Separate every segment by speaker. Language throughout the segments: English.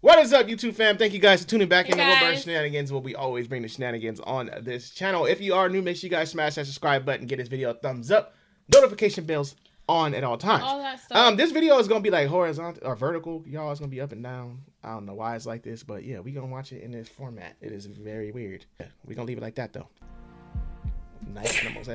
Speaker 1: What is up, YouTube fam? Thank you guys for tuning back
Speaker 2: Hey
Speaker 1: into Wilbur
Speaker 2: guys.
Speaker 1: Shenanigans, where we always bring the shenanigans on this channel. If you are new, make sure you guys smash that subscribe button, get this video a thumbs up, notification bells on at all times.
Speaker 2: All that stuff.
Speaker 1: This video is gonna be like horizontal or vertical, y'all. It's gonna be up and down. I don't know why it's like this, but yeah, we gonna watch it in this format. It is very weird. Yeah, we gonna leave it like that though. Nice animals.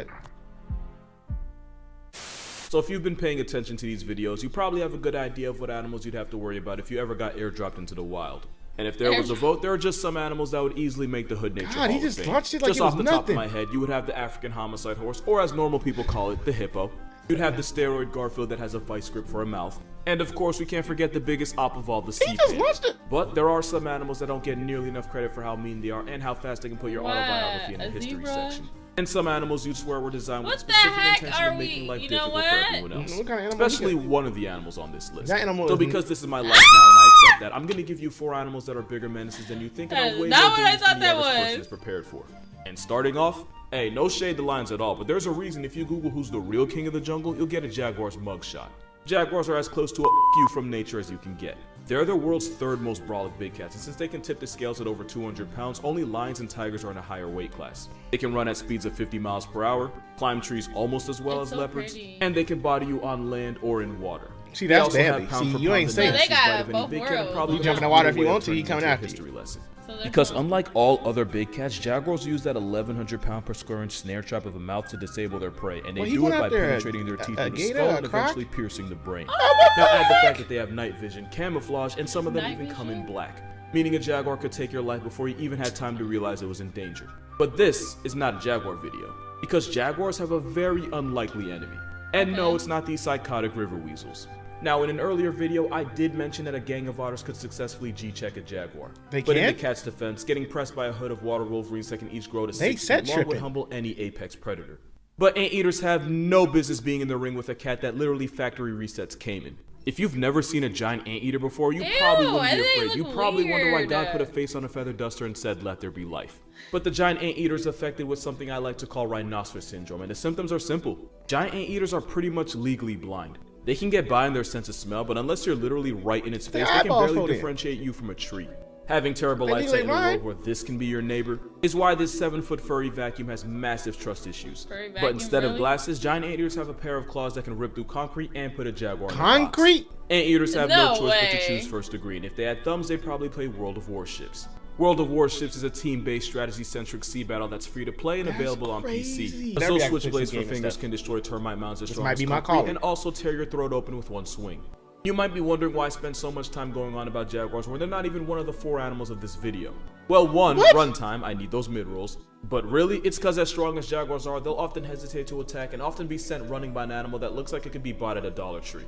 Speaker 3: So if you've been paying attention to these videos, you probably have a good idea of what animals you'd have to worry about if you ever got airdropped into the wild. And if there was a vote, there are just some animals that would easily make the Hood Nature Hall
Speaker 1: he
Speaker 3: of
Speaker 1: just
Speaker 3: Fame.
Speaker 1: launched it like
Speaker 3: Just
Speaker 1: it was
Speaker 3: off the top of
Speaker 1: nothing.
Speaker 3: my head, you would have the African homicide horse, or as normal people call it, the hippo. You'd have the steroid Garfield that has a vice grip for a mouth. And of course, we can't forget the biggest op of all, the sea
Speaker 1: just
Speaker 3: panda.
Speaker 1: launched it.
Speaker 3: But there are some animals that don't get nearly enough credit for how mean they are and how fast they can put your autobiography in the history
Speaker 2: zebra?
Speaker 3: section. And some animals you'd swear were designed with
Speaker 2: What the
Speaker 3: specific
Speaker 2: heck
Speaker 3: intention
Speaker 2: are
Speaker 3: of making
Speaker 2: we-
Speaker 3: life
Speaker 2: you know
Speaker 3: difficult for
Speaker 2: what?
Speaker 3: everyone else.
Speaker 1: What kind of animal
Speaker 3: Especially
Speaker 1: is it?
Speaker 3: one of the animals on this list.
Speaker 1: That animal
Speaker 3: So
Speaker 1: is-
Speaker 3: because this is my life now and I accept that, I'm gonna give you 4 animals that are bigger menaces than you think and
Speaker 2: That
Speaker 3: are
Speaker 2: is
Speaker 3: way
Speaker 2: not
Speaker 3: more
Speaker 2: what I
Speaker 3: dangerous
Speaker 2: thought
Speaker 3: than the
Speaker 2: that
Speaker 3: average person
Speaker 2: was.
Speaker 3: is prepared for. And starting off, hey, no shade to lions at all, but there's a reason if you Google who's the real king of the jungle, you'll get a jaguar's mugshot. Jaguars are as close to a you from nature as you can get. They're the world's 3rd most brolic big cats, and since they can tip the scales at over 200 pounds, only lions and tigers are in a higher weight class. They can run at speeds of 50 miles per hour, climb trees almost as well
Speaker 2: It's
Speaker 3: as
Speaker 2: so
Speaker 3: leopards,
Speaker 2: pretty.
Speaker 3: and they can body you on land or in water.
Speaker 1: See,
Speaker 3: They
Speaker 1: that's
Speaker 3: also have
Speaker 1: deadly.
Speaker 3: pound
Speaker 1: See,
Speaker 3: for
Speaker 1: you
Speaker 3: pound
Speaker 1: ain't
Speaker 3: the
Speaker 1: safe.
Speaker 2: So they
Speaker 3: nastiest
Speaker 2: got
Speaker 3: bite of any
Speaker 2: both
Speaker 3: big cat and
Speaker 2: worlds.
Speaker 3: probably
Speaker 1: You
Speaker 3: the
Speaker 1: jump in the
Speaker 3: best
Speaker 1: water if you
Speaker 3: way of
Speaker 1: want to,
Speaker 3: turning
Speaker 1: he coming
Speaker 3: into a
Speaker 1: after you.
Speaker 3: history lesson.
Speaker 2: So they're
Speaker 3: Because
Speaker 2: close.
Speaker 3: unlike all other big cats, jaguars use that 1,100 pound per square inch snare trap of a mouth to disable their prey, and they
Speaker 1: Well, he
Speaker 3: do
Speaker 1: going
Speaker 3: it by
Speaker 1: after
Speaker 3: penetrating their teeth
Speaker 1: a
Speaker 3: in the
Speaker 1: gator,
Speaker 3: skull
Speaker 1: a
Speaker 3: and
Speaker 1: croc?
Speaker 3: eventually piercing the brain.
Speaker 2: Oh,
Speaker 3: Now add the fact that they have night vision, camouflage, and some of them
Speaker 2: Night
Speaker 3: even come in
Speaker 2: vision?
Speaker 3: black, meaning a jaguar could take your life before you even had time to realize it was in danger. But this is not a jaguar video, because jaguars have a very unlikely enemy. And no, it's not these psychotic river weasels. Now, in an earlier video, I did mention that a gang of otters could successfully G-check a jaguar.
Speaker 1: They
Speaker 3: But in the
Speaker 1: can?
Speaker 3: cat's defense, getting pressed by a hood of water wolverines that can each grow to
Speaker 1: They
Speaker 3: 6
Speaker 1: set
Speaker 3: feet long would
Speaker 1: tripping.
Speaker 3: humble any apex predator. But anteaters have no business being in the ring with a cat that literally factory resets came in. If you've never seen a giant anteater before, you probably
Speaker 2: Ew,
Speaker 3: wouldn't be
Speaker 2: they
Speaker 3: afraid. You
Speaker 2: look
Speaker 3: probably wonder why
Speaker 2: weird.
Speaker 3: God put a face on a feather duster and said, "Let there be life." But the giant anteater is affected with something I like to call rhinoceros syndrome, and the symptoms are simple. Giant anteaters are pretty much legally blind. They can get by in their sense of smell, but unless you're literally right in its face, they can
Speaker 1: eyeballs
Speaker 3: barely
Speaker 1: fold in.
Speaker 3: differentiate you from a tree. Having terrible
Speaker 1: They
Speaker 3: eyesight
Speaker 1: legally
Speaker 3: in a
Speaker 1: blind?
Speaker 3: world where this can be your neighbor is why this 7-foot furry vacuum has massive trust issues.
Speaker 2: Furry
Speaker 3: But
Speaker 2: vacuum,
Speaker 3: instead of
Speaker 2: really?
Speaker 3: glasses, giant anteaters have a pair of claws that can rip through concrete and put a jaguar in a
Speaker 1: Concrete?
Speaker 3: box. Anteaters have no
Speaker 2: No
Speaker 3: choice but to
Speaker 2: way.
Speaker 3: choose first degree, and if they had thumbs, they'd probably play World of Warships. World of Warships is a team-based, strategy-centric sea battle that's free to play and
Speaker 1: That's
Speaker 3: available on
Speaker 1: crazy.
Speaker 3: PC.
Speaker 1: Never
Speaker 3: Those
Speaker 1: actually
Speaker 3: switchblades
Speaker 1: played
Speaker 3: for
Speaker 1: this game and
Speaker 3: fingers
Speaker 1: stuff.
Speaker 3: can destroy termite mounds as strong
Speaker 1: might
Speaker 3: as
Speaker 1: be my
Speaker 3: concrete
Speaker 1: calling.
Speaker 3: and also tear your throat open with one swing. You might be wondering why I spend so much time going on about jaguars when they're not even one of the 4 animals of this video. Well, one, runtime, I need those mid-rolls. But really, it's because as strong as jaguars are, they'll often hesitate to attack and often be sent running by an animal that looks like it could be bought at a Dollar Tree.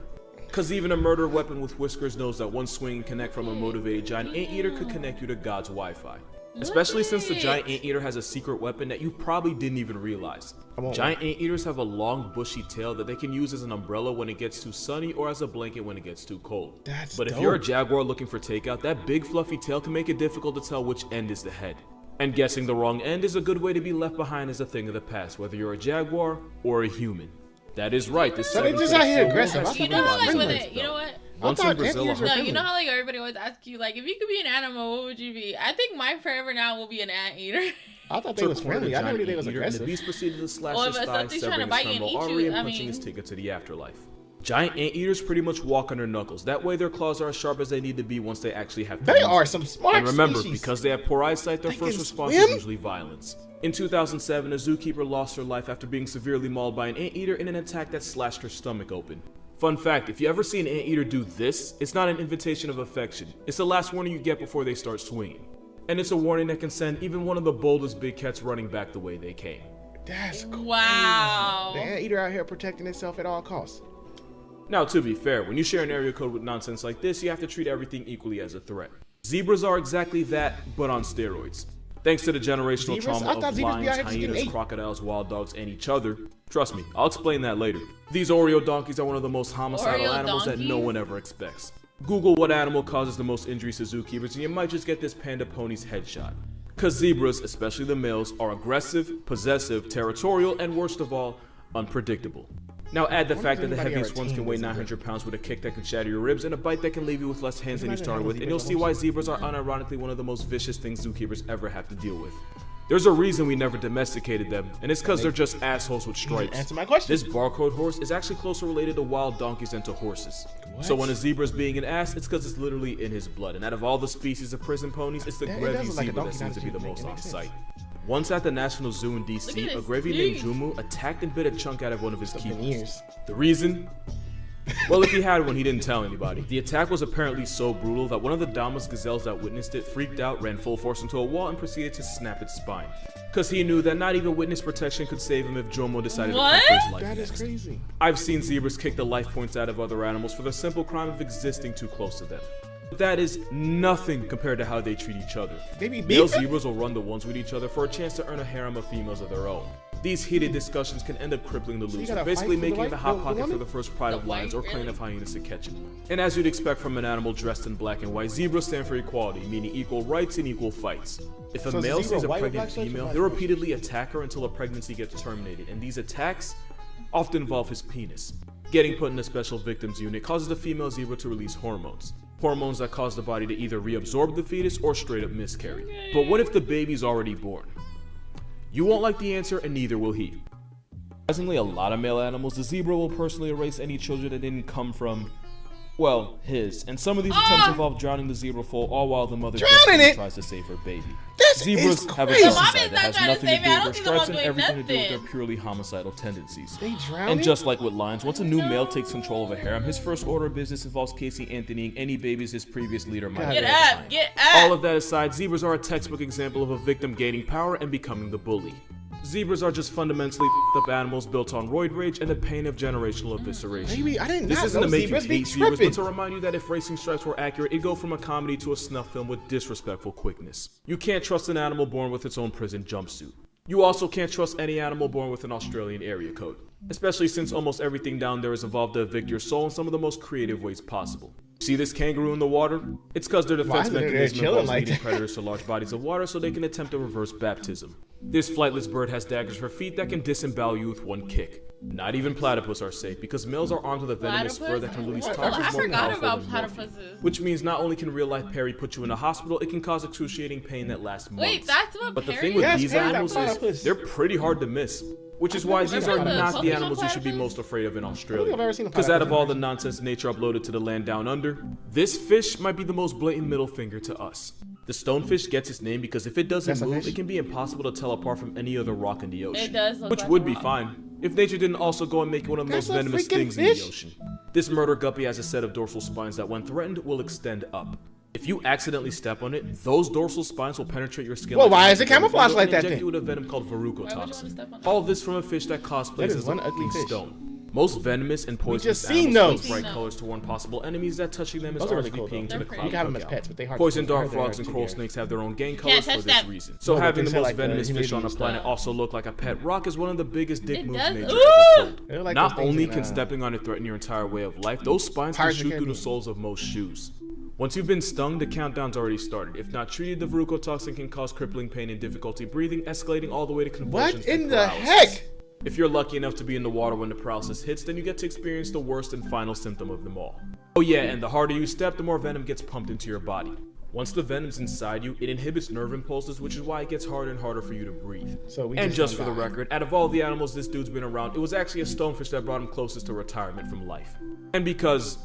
Speaker 3: Cause even a murder weapon with whiskers knows that one swing and connect from a motivated giant anteater could connect you to God's Wi-Fi. Especially since the giant anteater has a secret weapon that you probably didn't even realize. Giant anteaters have a long bushy tail that they can use as an umbrella when it gets too sunny or as a blanket when it gets too cold. But if you're a jaguar looking for takeout, that big fluffy tail can make it difficult to tell which end is the head. And guessing the wrong end is a good way to be left behind as a thing of the past, whether you're a jaguar or a human. That is right, this
Speaker 1: So they
Speaker 3: 7
Speaker 1: just
Speaker 3: foot
Speaker 1: out here
Speaker 3: tail
Speaker 1: aggressive.
Speaker 3: has
Speaker 1: I thought
Speaker 2: You know how like with
Speaker 3: friendly
Speaker 2: it, you know what?
Speaker 3: Once
Speaker 1: thought
Speaker 3: in Brazil,
Speaker 1: anteaters were
Speaker 2: No,
Speaker 1: friendly.
Speaker 2: you know how like everybody always asks you like if you could be an animal, what would you be? I think mine forever now will be an anteater.
Speaker 1: I thought they was friendly. I never knew they was
Speaker 3: The
Speaker 1: aggressive.
Speaker 3: beast proceeded to slash
Speaker 2: Well,
Speaker 3: his
Speaker 2: if
Speaker 3: thigh,
Speaker 2: something's trying to
Speaker 3: severing his
Speaker 2: bite you and
Speaker 3: femoral
Speaker 2: eat
Speaker 3: artery
Speaker 2: you,
Speaker 3: and
Speaker 2: I
Speaker 3: punching his
Speaker 2: mean-
Speaker 3: ticket to the afterlife. Giant anteaters pretty much walk on their knuckles. That way their claws are as sharp as they need to be once they actually have to
Speaker 1: They
Speaker 3: use
Speaker 1: are
Speaker 3: them.
Speaker 1: some smart
Speaker 3: And remember,
Speaker 1: species.
Speaker 3: because they have poor eyesight, their
Speaker 1: They
Speaker 3: first
Speaker 1: can
Speaker 3: response
Speaker 1: swim?
Speaker 3: is usually violence. In 2007, a zookeeper lost her life after being severely mauled by an anteater in an attack that slashed her stomach open. Fun fact, if you ever see an anteater do this, it's not an invitation of affection. It's the last warning you get before they start swinging. And it's a warning that can send even one of the boldest big cats running back the way they came.
Speaker 1: That's crazy.
Speaker 2: Wow.
Speaker 1: The anteater out here protecting itself at all costs.
Speaker 3: Now, to be fair, when you share an area code with nonsense like this, you have to treat everything equally as a threat. Zebras are exactly that, but on steroids. Thanks to the generational
Speaker 1: Zebras?
Speaker 3: trauma
Speaker 1: I thought
Speaker 3: of
Speaker 1: zebras be out
Speaker 3: lions,
Speaker 1: here just getting
Speaker 3: hyenas,
Speaker 1: ate.
Speaker 3: crocodiles, wild dogs, and each other. Trust me, I'll explain that later. These Oreo donkeys are one of the most homicidal
Speaker 2: Oreo
Speaker 3: animals that no
Speaker 2: donkeys?
Speaker 3: one ever expects. Google what animal causes the most injuries to zookeepers and you might just get this panda pony's headshot. Cause zebras, especially the males, are aggressive, possessive, territorial, and worst of all, unpredictable. Now add the
Speaker 1: Why
Speaker 3: fact
Speaker 1: does
Speaker 3: that the
Speaker 1: anybody
Speaker 3: heaviest
Speaker 1: ever
Speaker 3: ones can
Speaker 1: tame
Speaker 3: weigh
Speaker 1: a zebra?
Speaker 3: 900 pounds with a kick that can shatter your ribs and a bite that can leave you with less hands than you
Speaker 1: Imagine
Speaker 3: started
Speaker 1: having
Speaker 3: with, and
Speaker 1: zebras
Speaker 3: you'll
Speaker 1: as
Speaker 3: see why
Speaker 1: horses.
Speaker 3: zebras are unironically one of the most vicious things zookeepers ever have to deal with. There's a reason we never domesticated them, and it's because they're just assholes with stripes.
Speaker 1: Answer my question.
Speaker 3: This barcode horse is actually closer related to wild donkeys than to horses. So when a zebra is being an ass, it's because it's literally in his blood. And out of all the species of prison ponies, it's the
Speaker 1: It
Speaker 3: Grevy's
Speaker 1: does look like a
Speaker 3: zebra that
Speaker 1: donkey,
Speaker 3: seems to be the
Speaker 1: not a
Speaker 3: most
Speaker 1: zebra.
Speaker 3: on
Speaker 1: It makes
Speaker 3: sight.
Speaker 1: sense.
Speaker 3: Once at the National Zoo in
Speaker 2: Look
Speaker 3: DC,
Speaker 2: at
Speaker 3: a
Speaker 2: his
Speaker 3: Grevy named
Speaker 2: teeth.
Speaker 3: Jumu attacked and bit a chunk out of one of his
Speaker 1: Been
Speaker 3: keepers.
Speaker 1: years.
Speaker 3: The reason? Well, if he had one, he didn't tell anybody. The attack was apparently so brutal that one of the Damas gazelles that witnessed it freaked out, ran full force into a wall, and proceeded to snap its spine. Because he knew that not even witness protection could save him if Jomo decided to come for his life
Speaker 1: That is
Speaker 3: next.
Speaker 1: crazy.
Speaker 3: I've seen zebras kick the life points out of other animals for the simple crime of existing too close to them. But that is nothing compared to how they treat each other.
Speaker 1: Maybe
Speaker 3: Male
Speaker 1: beef?
Speaker 3: zebras will run the ones with each other for a chance to earn a harem of females of their own. These heated discussions can end up crippling the
Speaker 1: you
Speaker 3: loser,
Speaker 1: gotta
Speaker 3: basically
Speaker 1: fight for the
Speaker 3: making it a
Speaker 1: white-
Speaker 3: hot
Speaker 1: the
Speaker 3: pocket for
Speaker 1: woman?
Speaker 3: the first pride
Speaker 2: The
Speaker 3: of lions or
Speaker 2: white,
Speaker 3: clan
Speaker 2: really?
Speaker 3: of hyenas to catch it. And as you'd expect from an animal dressed in black and white, zebras stand for equality, meaning equal rights and equal fights. If a
Speaker 1: So is
Speaker 3: male
Speaker 1: zebra
Speaker 3: sees a
Speaker 1: white with
Speaker 3: pregnant
Speaker 1: black stripes or
Speaker 3: female,
Speaker 1: black
Speaker 3: they
Speaker 1: stripes?
Speaker 3: repeatedly attack her until a pregnancy gets terminated, and these attacks often involve his penis. Getting put in a special victims unit causes the female zebra to release hormones. Hormones that cause the body to either reabsorb the fetus or straight up miscarry. But what if the baby's already born? You won't like the answer, and neither will he. Surprisingly, a lot of male animals, the zebra will personally erase any children that didn't come from, well, his. And some of these attempts involve drowning the zebra full, all while the mother
Speaker 1: Drowning it?
Speaker 3: tries to save her baby.
Speaker 1: This
Speaker 3: Zebras
Speaker 1: is
Speaker 3: have a
Speaker 1: crazy.
Speaker 3: dark
Speaker 2: Mommy's
Speaker 3: side that
Speaker 2: not
Speaker 3: has
Speaker 2: trying to
Speaker 3: nothing to
Speaker 2: save
Speaker 3: do
Speaker 2: me. I
Speaker 3: with
Speaker 2: don't
Speaker 3: their
Speaker 2: see them
Speaker 3: stripes and
Speaker 2: doing
Speaker 3: everything to do with their
Speaker 2: nothing.
Speaker 3: purely homicidal tendencies.
Speaker 1: They drown
Speaker 3: And
Speaker 1: it?
Speaker 3: just like with lions, once a new male takes control of a harem, his first order of business involves Casey Anthonying any babies his previous leader might
Speaker 1: Get
Speaker 3: have
Speaker 2: Get
Speaker 3: left
Speaker 2: up,
Speaker 3: behind.
Speaker 2: get up.
Speaker 3: All of that aside, zebras are a textbook example of a victim gaining power and becoming the bully. Zebras are just fundamentally up animals built on roid rage and the pain of generational evisceration.
Speaker 1: Maybe I didn't
Speaker 3: This
Speaker 1: not
Speaker 3: isn't
Speaker 1: know
Speaker 3: to make you
Speaker 1: zebras be
Speaker 3: hate zebras, but
Speaker 1: tripping.
Speaker 3: to remind you that if racing stripes were accurate, it'd go from a comedy to a snuff film with disrespectful quickness. You can't trust an animal born with its own prison jumpsuit. You also can't trust any animal born with an Australian area code, especially since almost everything down there is evolved to evict your soul in some of the most creative ways possible. See this kangaroo in the water? It's because their defense
Speaker 1: is it there
Speaker 3: mechanism
Speaker 1: chilling
Speaker 3: involves
Speaker 1: like
Speaker 3: leading
Speaker 1: that?
Speaker 3: predators to large bodies of water so they can attempt to reverse baptism. This flightless bird has daggers for feet that can disembowel you with one kick. Not even platypus are safe because males are armed with a venomous spur that can release
Speaker 2: I
Speaker 3: toxins more
Speaker 2: forgot
Speaker 3: powerful
Speaker 2: about
Speaker 3: than morphine.
Speaker 2: platypuses.
Speaker 3: Which means not only can real life Perry put you in a hospital, it can cause excruciating pain that lasts months.
Speaker 2: Wait, that's what
Speaker 3: But the
Speaker 2: Perry
Speaker 3: thing with
Speaker 1: Yes,
Speaker 3: these
Speaker 1: Perry got
Speaker 3: animals
Speaker 1: platypus.
Speaker 3: is they're pretty hard to miss. Which is why these are
Speaker 1: never
Speaker 3: not
Speaker 2: seen
Speaker 3: the
Speaker 2: a
Speaker 3: animals you should be
Speaker 2: platypus.
Speaker 3: most afraid of in
Speaker 1: think
Speaker 3: Australia.
Speaker 1: I've ever seen a
Speaker 3: Because out
Speaker 1: platypus
Speaker 3: of
Speaker 1: in
Speaker 3: all the
Speaker 1: person.
Speaker 3: nonsense nature uploaded to the land down under, this fish might be the most blatant middle finger to us. The stonefish gets its name because if it doesn't
Speaker 1: That's a
Speaker 3: move,
Speaker 1: fish?
Speaker 3: it can be impossible to tell apart from any other rock in the ocean.
Speaker 2: It does look
Speaker 3: Which
Speaker 2: like
Speaker 3: would
Speaker 2: a
Speaker 3: be
Speaker 2: rock.
Speaker 3: fine if nature didn't also go and make it one of the
Speaker 1: That's
Speaker 3: most
Speaker 1: a
Speaker 3: venomous
Speaker 1: freaking
Speaker 3: things in
Speaker 1: fish.
Speaker 3: the ocean. This murder guppy has a set of dorsal spines that, when threatened, will extend up. If you accidentally step on it, those dorsal spines will penetrate your skin.
Speaker 1: Well,
Speaker 3: like
Speaker 1: why
Speaker 3: a
Speaker 1: is it
Speaker 3: venom
Speaker 1: camouflaged
Speaker 3: and
Speaker 1: like that
Speaker 3: inject
Speaker 1: then?
Speaker 3: you with a venom called verrucottoxin.
Speaker 2: Why would you wanna step on it?
Speaker 3: All of this from a fish that cosplays
Speaker 1: That is
Speaker 3: as
Speaker 1: one
Speaker 3: a
Speaker 1: ugly
Speaker 3: fucking
Speaker 1: fish.
Speaker 3: stone. Most venomous and poisonous
Speaker 1: just seen
Speaker 3: animals
Speaker 1: those.
Speaker 3: use bright
Speaker 2: Seen
Speaker 3: colors to warn possible enemies that touching them is
Speaker 1: Those are really
Speaker 3: RSVPing
Speaker 1: cool, though.
Speaker 3: to
Speaker 2: They're
Speaker 3: the
Speaker 2: pretty.
Speaker 3: cloud
Speaker 1: You got them as
Speaker 3: cookout.
Speaker 1: pets, but they hard.
Speaker 3: Poison
Speaker 1: to- I
Speaker 3: dart
Speaker 1: heard they're
Speaker 3: frogs and
Speaker 1: too
Speaker 3: coral
Speaker 1: scary.
Speaker 3: snakes have their own gang
Speaker 2: can't
Speaker 3: colors for
Speaker 2: touch
Speaker 3: this
Speaker 2: them.
Speaker 3: reason. So
Speaker 1: No, but
Speaker 3: having
Speaker 1: they
Speaker 3: the
Speaker 1: say,
Speaker 3: most
Speaker 1: like, the
Speaker 3: venomous fish on the
Speaker 1: humidity
Speaker 3: planet
Speaker 1: stuff.
Speaker 3: also look like a pet rock is one of the biggest dick
Speaker 2: It
Speaker 3: moves
Speaker 2: does.
Speaker 3: nature
Speaker 2: Ooh!
Speaker 3: ever pulled.
Speaker 1: They're like
Speaker 3: Not
Speaker 1: those things
Speaker 3: only
Speaker 1: in,
Speaker 3: can stepping on it threaten your entire way of life, those spines can
Speaker 1: Pirates of the
Speaker 3: shoot through the
Speaker 1: Caribbean.
Speaker 3: soles of most shoes. Once you've been stung, the countdown's already started. If not treated, the verrucottoxin can cause crippling pain and difficulty breathing, escalating all the way to convulsions
Speaker 1: What in
Speaker 3: and
Speaker 1: the
Speaker 3: paralysis.
Speaker 1: heck?
Speaker 3: If you're lucky enough to be in the water when the paralysis hits, then you get to experience the worst and final symptom of them all. Oh yeah, and the harder you step, the more venom gets pumped into your body. Once the venom's inside you, it inhibits nerve impulses, which is why it gets harder and harder for you to breathe.
Speaker 1: So we
Speaker 3: And just for
Speaker 1: gonna
Speaker 3: the
Speaker 1: die.
Speaker 3: record, out of all the animals this dude's been around, it was actually a stonefish that brought him closest to retirement from life. And because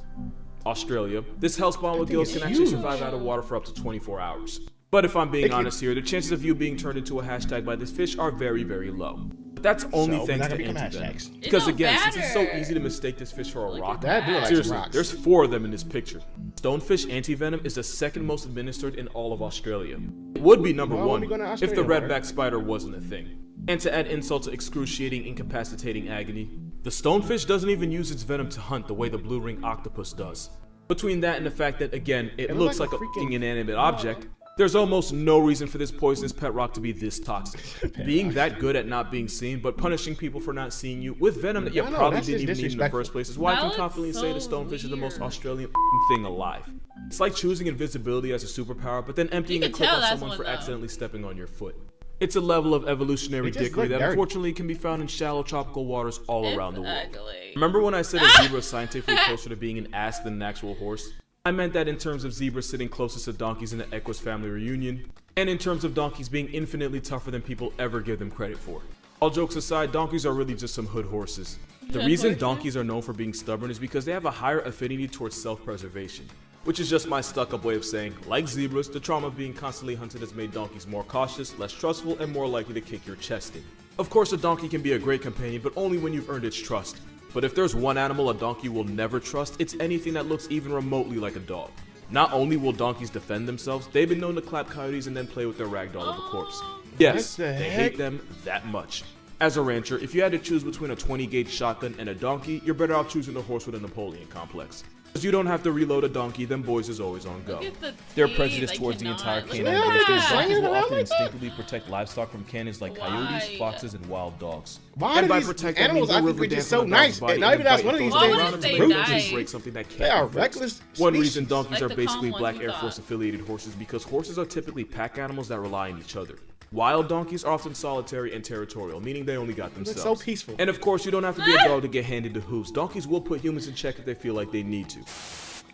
Speaker 3: Australia, this hellspawn with gills
Speaker 1: it's
Speaker 3: can actually
Speaker 1: huge.
Speaker 3: survive out of water for up to 24 hours. But if I'm being
Speaker 1: can-
Speaker 3: honest here, the chances of you being turned into a hashtag by this fish are very, very low. But that's only
Speaker 1: So, we're
Speaker 3: thanks
Speaker 1: not
Speaker 3: to
Speaker 1: gonna become
Speaker 3: anti-venom.
Speaker 1: hashtags.
Speaker 3: Because
Speaker 2: don't
Speaker 3: again, since it's so
Speaker 2: matter.
Speaker 3: easy to mistake this fish for a rock,
Speaker 1: That dude like some
Speaker 3: seriously,
Speaker 1: rocks.
Speaker 3: there's 4 of them in this picture. Stonefish anti-venom is the second most administered in all of Australia. It would be number
Speaker 1: Why would
Speaker 3: 1
Speaker 1: we go to
Speaker 3: if the
Speaker 1: Australia, Robert?
Speaker 3: redback spider wasn't a thing. And to add insult to excruciating, incapacitating agony, the stonefish doesn't even use its venom to hunt the way the blue ring octopus does. Between that and the fact that, again, it looks like a freaking inanimate object, there's almost no reason for this poisonous pet rock to be this toxic. Being that good at not being seen, but punishing people for not seeing you with venom that you
Speaker 1: I know,
Speaker 3: probably
Speaker 1: that's
Speaker 3: didn't
Speaker 1: just
Speaker 3: even need in the
Speaker 1: disrespectful.
Speaker 3: first place is why I
Speaker 2: That
Speaker 3: can
Speaker 2: looks
Speaker 3: confidently say the
Speaker 2: so
Speaker 3: stonefish is the most
Speaker 2: weird.
Speaker 3: Australian thing alive. It's like choosing invisibility as a superpower, but then emptying a
Speaker 2: can
Speaker 3: clip
Speaker 2: tell
Speaker 3: on
Speaker 2: that's
Speaker 3: someone
Speaker 2: one,
Speaker 3: for
Speaker 2: though.
Speaker 3: accidentally stepping on your foot. It's a level of evolutionary
Speaker 1: It just
Speaker 3: dickery
Speaker 1: look
Speaker 3: that
Speaker 1: dirty.
Speaker 3: unfortunately can be found in shallow tropical waters all around the world.
Speaker 2: Ugly.
Speaker 3: Remember when I said a zebra is scientifically closer to being an ass than an actual horse? I meant that in terms of zebras sitting closest to donkeys in the Equus family reunion, and in terms of donkeys being infinitely tougher than people ever give them credit for. All jokes aside, donkeys are really just some hood horses. The reason donkeys are known for being stubborn is because they have a higher affinity towards self-preservation. Which is just my stuck-up way of saying, like zebras, the trauma of being constantly hunted has made donkeys more cautious, less trustful, and more likely to kick your chest in. Of course, a donkey can be a great companion, but only when you've earned its trust. But if there's one animal a donkey will never trust, it's anything that looks even remotely like a dog. Not only will donkeys defend themselves, they've been known to clap coyotes and then play with their ragdoll of a corpse. Yes,
Speaker 1: What the
Speaker 3: they
Speaker 1: heck?
Speaker 3: hate them that much. As a rancher, if you had to choose between a 20-gauge shotgun and a donkey, you're better off choosing a horse with a Napoleon complex. Because you don't have to reload a donkey, them boys is always on go.
Speaker 2: Look at the
Speaker 3: They're
Speaker 2: teeth,
Speaker 3: prejudiced
Speaker 2: I
Speaker 3: towards the
Speaker 2: cannot.
Speaker 3: entire
Speaker 2: Look
Speaker 3: canine
Speaker 2: at
Speaker 3: industry.
Speaker 2: that.
Speaker 3: Donkeys will
Speaker 1: Why?
Speaker 3: often instinctively protect livestock from cannons like coyotes,
Speaker 2: Why?
Speaker 3: foxes, and wild dogs.
Speaker 1: Why
Speaker 3: And
Speaker 1: do
Speaker 3: by
Speaker 1: these
Speaker 3: protect, I
Speaker 1: animals,
Speaker 3: mean
Speaker 1: I
Speaker 3: go
Speaker 1: think,
Speaker 3: river
Speaker 1: are just
Speaker 3: dancing
Speaker 1: so
Speaker 3: on a dog's
Speaker 1: nice?
Speaker 3: body
Speaker 1: Not even
Speaker 3: and
Speaker 1: that's one of these
Speaker 3: bite
Speaker 2: Why
Speaker 3: things
Speaker 2: wouldn't
Speaker 3: around
Speaker 2: they
Speaker 3: them
Speaker 2: die?
Speaker 3: to break something that
Speaker 1: They
Speaker 3: can't
Speaker 1: are
Speaker 3: be fixed.
Speaker 1: reckless.
Speaker 3: One
Speaker 1: species.
Speaker 3: reason donkeys
Speaker 2: Like
Speaker 3: are
Speaker 2: the
Speaker 3: basically
Speaker 2: calm
Speaker 3: Black
Speaker 2: ones we
Speaker 3: Air Force
Speaker 2: thought.
Speaker 3: affiliated horses because horses are typically pack animals that rely on each other. Wild donkeys are often solitary and territorial, meaning they only got
Speaker 1: They look
Speaker 3: themselves.
Speaker 1: so peaceful.
Speaker 3: And of course, you don't have to be a dog to get handed to hooves. Donkeys will put humans in check if they feel like they need to.
Speaker 4: I'm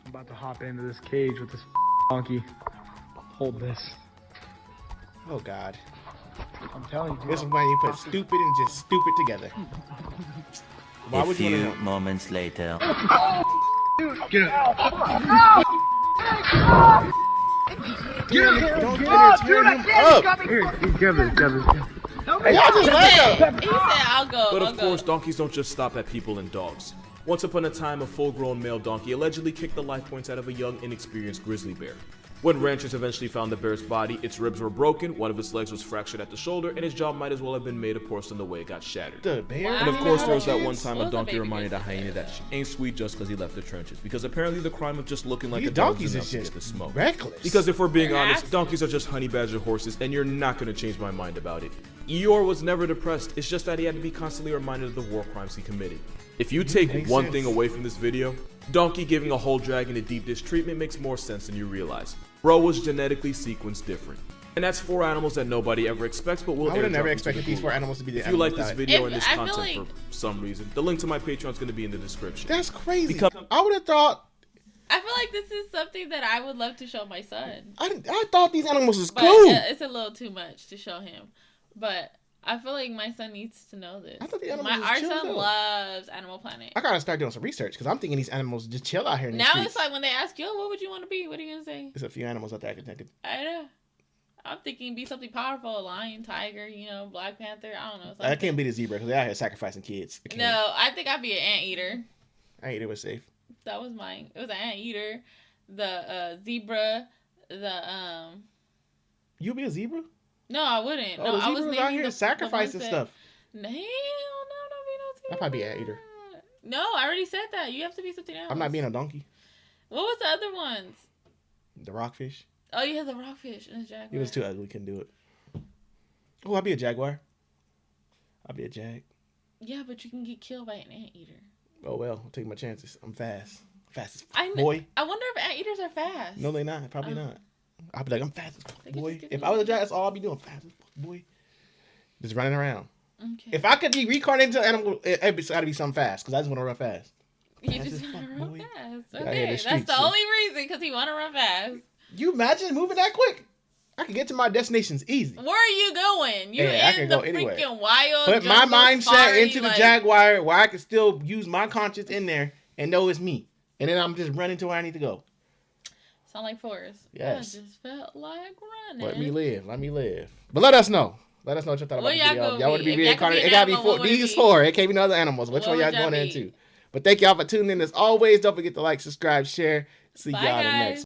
Speaker 4: about to hop into this cage with this donkey. Hold this.
Speaker 1: Oh God.
Speaker 4: I'm telling you.
Speaker 1: This is when you put stupid and just stupid together. Why
Speaker 5: A
Speaker 1: would you
Speaker 5: few
Speaker 1: want to?
Speaker 5: moments later.
Speaker 1: Don't tear him up.
Speaker 4: Here, grab this.
Speaker 1: Hey, y'all just let up.
Speaker 2: He said, "I'll go."
Speaker 3: But
Speaker 2: I'll
Speaker 3: of
Speaker 2: go.
Speaker 3: course, donkeys don't just stop at people and dogs. Once upon a time, a full-grown male donkey allegedly kicked the life points out of a young, inexperienced grizzly bear. When ranchers eventually found the bear's body, its ribs were broken, one of its legs was fractured at the shoulder, and its jaw might as well have been made of porcelain the way it got shattered.
Speaker 1: The bear.
Speaker 3: And of course, there was that one
Speaker 1: Kids.
Speaker 3: time
Speaker 2: What
Speaker 3: a
Speaker 2: was the
Speaker 3: donkey
Speaker 2: baby
Speaker 3: reminded a
Speaker 2: grizzly
Speaker 3: hyena
Speaker 2: bear?
Speaker 3: that she ain't sweet just because he left the trenches. Because apparently the crime of just looking like
Speaker 1: These
Speaker 3: a dog
Speaker 1: donkeys
Speaker 3: is
Speaker 1: is
Speaker 3: enough to get
Speaker 1: just
Speaker 3: the smoke.
Speaker 1: reckless.
Speaker 3: Because if we're being
Speaker 2: They're
Speaker 3: honest,
Speaker 2: assholes.
Speaker 3: donkeys are just honey badger horses, and you're not going to change my mind about it. Eeyore was never depressed, it's just that he had to be constantly reminded of the war crimes he committed. If you take
Speaker 1: Makes
Speaker 3: one
Speaker 1: sense.
Speaker 3: thing away from this video, donkey giving a whole dragon a deep dish treatment makes more sense than you realize. Bro was genetically sequenced different. And that's 4 animals that nobody ever expects, but will
Speaker 1: I would have
Speaker 3: airdrop
Speaker 1: never
Speaker 3: into
Speaker 1: expected
Speaker 3: the
Speaker 1: these 4
Speaker 3: Gulag.
Speaker 1: animals to be the
Speaker 3: If you like
Speaker 1: animals
Speaker 3: this
Speaker 1: that-
Speaker 3: video
Speaker 2: If-
Speaker 3: and this
Speaker 2: I feel
Speaker 3: content
Speaker 2: like-
Speaker 3: for some reason, the link to my Patreon is going to be in the description.
Speaker 1: That's crazy.
Speaker 3: Because-
Speaker 1: I would have thought.
Speaker 2: I feel like this is something that I would love to show my son,
Speaker 1: I thought these animals was
Speaker 2: but
Speaker 1: cool.
Speaker 2: it's a little too much to show him. But I feel like my son needs to know this.
Speaker 1: I thought the animals was
Speaker 2: Our
Speaker 1: chill,
Speaker 2: son
Speaker 1: though.
Speaker 2: loves Animal Planet.
Speaker 1: I gotta start doing some research because I'm thinking these animals just chill out here in the
Speaker 2: Now
Speaker 1: streets.
Speaker 2: it's like when they ask you, "Oh, what would you want to be?" What are you gonna say?
Speaker 1: There's a few animals out there I could.
Speaker 2: I know. I'm thinking be something powerful: a lion, tiger, Black Panther. I don't know.
Speaker 1: I
Speaker 2: Something.
Speaker 1: can't be the zebra because they're out here sacrificing kids. I can't.
Speaker 2: No, I think I'd be an anteater.
Speaker 1: I ate it was safe.
Speaker 2: That was mine. It was an anteater, the zebra,
Speaker 1: You be a zebra?
Speaker 2: No, I wouldn't.
Speaker 1: Oh,
Speaker 2: No,
Speaker 1: the
Speaker 2: I was
Speaker 1: zebras
Speaker 2: naming
Speaker 1: out here
Speaker 2: the
Speaker 1: sacrificing
Speaker 2: ones
Speaker 1: stuff.
Speaker 2: Hell no, don't be no zebra.
Speaker 1: I'll probably be an anteater.
Speaker 2: No, I already said that. You have to be something else.
Speaker 1: I'm not being a donkey.
Speaker 2: What was the other ones?
Speaker 1: The rockfish.
Speaker 2: Oh, you had the rockfish and the jaguar.
Speaker 1: He was too ugly. Couldn't do it. Oh, I'll be a jaguar. I'll be a jag.
Speaker 2: Yeah, but you can get killed by an anteater.
Speaker 1: Oh well, I'll take my chances. I'm fast. Fast as
Speaker 2: I
Speaker 1: fuck,
Speaker 2: kn-
Speaker 1: boy.
Speaker 2: I wonder if anteaters are fast.
Speaker 1: No, they not. Probably not. I'll be like, I'm fast as fuck,
Speaker 2: They could
Speaker 1: boy.
Speaker 2: just get
Speaker 1: If
Speaker 2: me.
Speaker 1: I was a jag, that's all I'll be doing. Fast as fuck, boy. Just running around.
Speaker 2: Okay.
Speaker 1: If I could be reincarnated into an animal, it's got to be something fast because I just want to run fast.
Speaker 2: You
Speaker 1: Fast
Speaker 2: just
Speaker 1: as
Speaker 2: want to
Speaker 1: fuck,
Speaker 2: run
Speaker 1: boy.
Speaker 2: fast.
Speaker 1: Yeah, in the
Speaker 2: Okay, that's
Speaker 1: streets,
Speaker 2: the
Speaker 1: so-
Speaker 2: only reason because he want to run fast.
Speaker 1: You imagine moving that quick? I can get to my destinations easy.
Speaker 2: Where are you going? You're
Speaker 1: Yeah, I
Speaker 2: in
Speaker 1: can
Speaker 2: the
Speaker 1: go anywhere.
Speaker 2: freaking wild.
Speaker 1: Put my
Speaker 2: jungle
Speaker 1: mindset
Speaker 2: safari,
Speaker 1: into the
Speaker 2: like,
Speaker 1: Jaguar where I can still use my conscience in there and know it's me. And then I'm just running to where I need to go.
Speaker 2: Sound like Forrest.
Speaker 1: Yes.
Speaker 2: I just felt like running.
Speaker 1: Let me live. Let me live. But let us know. Let us know what you thought
Speaker 2: What
Speaker 1: about the
Speaker 2: y'all
Speaker 1: video.
Speaker 2: gonna
Speaker 1: Y'all want to
Speaker 2: be?
Speaker 1: be
Speaker 2: If y'all could
Speaker 1: reincarnated?
Speaker 2: be
Speaker 1: It
Speaker 2: an
Speaker 1: gotta be
Speaker 2: animal,
Speaker 1: four.
Speaker 2: what would it
Speaker 1: These
Speaker 2: be?
Speaker 1: 4. It can't be no other animals. Which
Speaker 2: What
Speaker 1: one
Speaker 2: would
Speaker 1: y'all
Speaker 2: y'all
Speaker 1: going
Speaker 2: be?
Speaker 1: into? But thank y'all for tuning in. As always, don't forget to like, subscribe, share. See
Speaker 2: Bye,
Speaker 1: y'all in the
Speaker 2: guys.
Speaker 1: next.